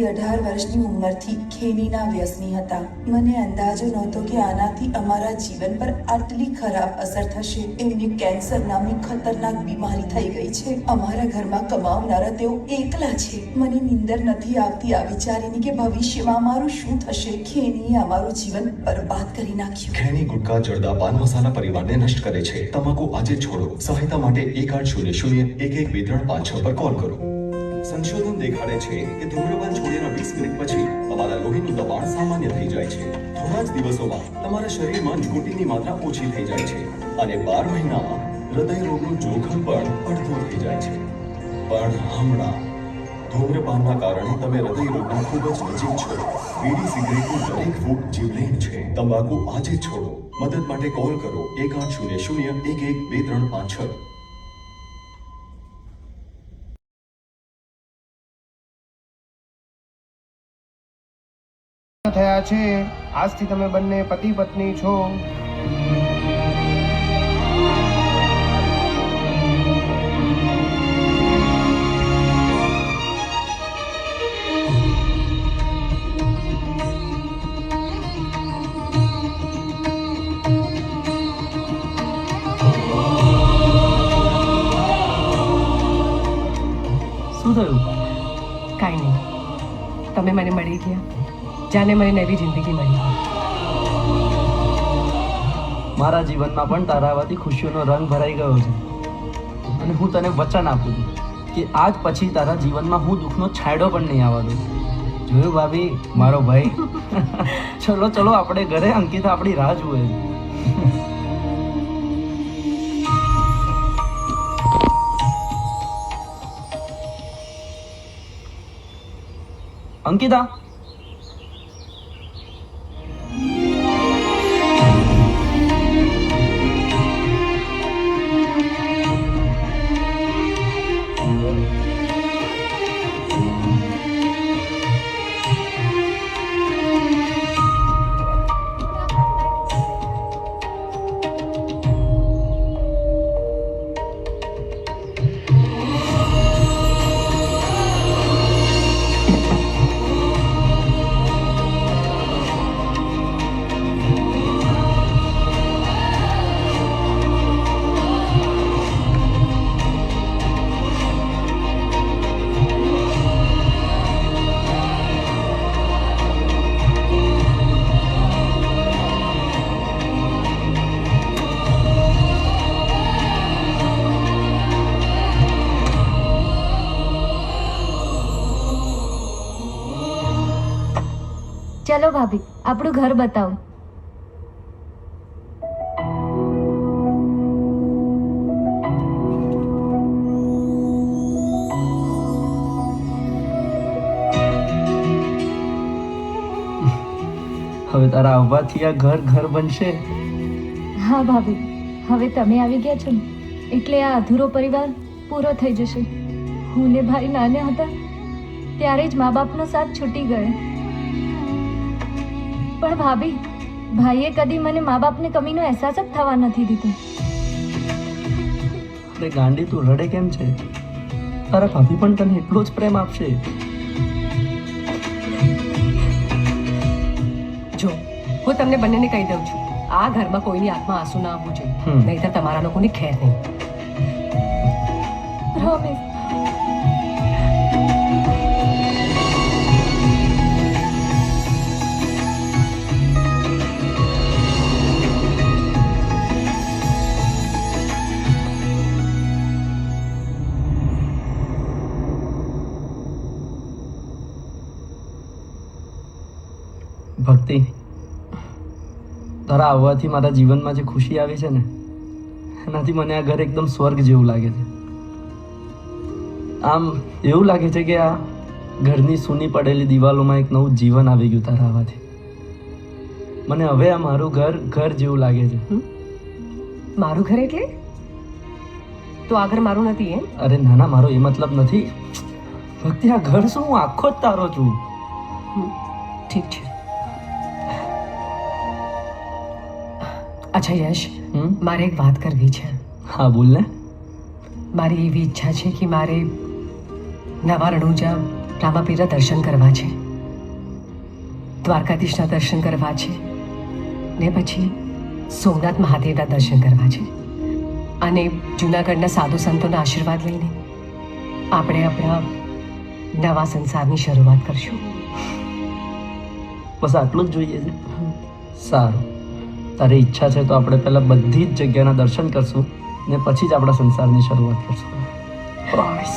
થી 18 વર્ષની ઉંમરથી ખેનીના વ્યસની હતા. મને અંદાજો નહોતો કે આનાથી અમારા જીવન પર આટલી ખરાબ અસર થશે. એમને કેન્સર નામની ખતરનાક બીમારી થઈ ગઈ છે. અમારા ઘરમાં કમાવનારા તેઓ એકલા છે. મને નીંદર નથી આવતી આ વિચારીને કે ભવિષ્યમાં મારું શું થશે. ખેનીએ અમારું જીવન બરબાદ કરી નાખ્યું. ખેની ગુટકા, જરદા, પાન મસાલા પરિવારને નષ્ટ કરે છે. તમાકુ આજે છોડો. સહાયતા માટે 1800-112356 પર કોલ કરો. સંશોધન દેખાડે છે કે ધૂમ્રપાન છોડ્યાના 20 મિનિટ પછી તમારા લોહીનું દબાણ સામાન્ય થઈ જાય છે. થોડા જ દિવસોમાં તમારા શરીરમાં નિકોટિનની માત્રા ઓછી થઈ જાય છે અને 12 મહિનામાં હૃદય રોગનું જોખમ પણ અડધું થઈ જાય છે. પણ હમણાં ધૂમ્રપાનના કારણે તમે હૃદય રોગના ખૂબ જ નજીક છો. બીડી સિગરેટનું દરેક ફૂંક જીવલેણ છે. તમાકુ આજે છોડો. મદદ માટે કોલ કરો 1800-112356. થયા છે. આજથી તમે બંને પતિ પત્ની છો. શું થયું? કાંઈ નહીં, તમે મને મળી ગયા. જાને મને નવી જિંદગી મળી. મારા જીવનમાં પણ તારા આવવાથી ખુશીઓનો રંગ ભરાઈ ગયો છે અને હું તને વચન આપું છું કે આજ પછી તારા જીવનમાં હું દુઃખનો છાંયડો પણ નહીં આવવા દઉં. જોયું ભાભી, મારો ભાઈ. ચલો ચલો આપણે ઘરે. અંકિતા આપણી રાહ જુએ છે. અંકિતા, ચલો ભાભી, આપણું ઘર બતાવો. હવે તારા આવવાથી આ ઘર ઘર બનશે. હા ભાભી, હવે તમે આવી ગયા છો ને એટલે આ અધૂરો પરિવાર પૂરો થઈ જશે. હું ને ભાઈ નાના હતા ત્યારે જ મા બાપનો સાથ છૂટી ગયો. પણ ભાભી, ભાઈએ કદી મને મા બાપની કમીનો અહેસાસ જ થવા નથી દીધો. અરે ગાંડી, તું રડે કેમ છે? તારા ભાભી પણ તને એટલો જ પ્રેમ આપશે. જો, હું તમને બંનેને કહી દઉં છું, આ ઘરમાં કોઈની આંખમાં આંસુ ના આવવું જોઈએ, નહીંતર તમારા લોકોની ખેર નહીં. પ્રોમિસ. ભક્તિ, તારા આવવાથી મારા જીવનમાં જે ખુશી આવી છે ને, એનાથી મને આ ઘર એકદમ સ્વર્ગ જેવું લાગે છે. આમ એવું લાગે છે કે આ ઘરની સૂની પડેલી દિવાલોમાં એક નવું જીવન આવી ગયું તારા આવવાથી. મને હવે આ મારું ઘર ઘર જેવું લાગે છે. મારું ઘર એટલે? તો આ ઘર મારું નથી એમ? અરે નાના, મારો એ મતલબ નથી. ભક્તિ, આ ઘર શું, હું આખો જ તારો છું. ઠીક છે. અચ્છા યશ, મારે એક વાત કરવી છે. હા બોલ ને. મારી એવી ઈચ્છા છે કે મારે નવા રણુજા રામાપીરના દર્શન કરવા છે, દ્વારકાધીશના દર્શન કરવા છે, ને પછી સોમનાથ મહાદેવના દર્શન કરવા છે, અને જૂનાગઢના સાધુ સંતોના આશીર્વાદ લઈને આપણે આપણા નવા સંસારની શરૂઆત કરશું. બસ આટલું જ જોઈએ છે. સારું, તારી ઈચ્છા છે તો આપણે પહેલાં બધી જ જગ્યાના દર્શન કરશું ને પછી જ આપણા સંસારની શરૂઆત કરશું. પ્રોમિસ.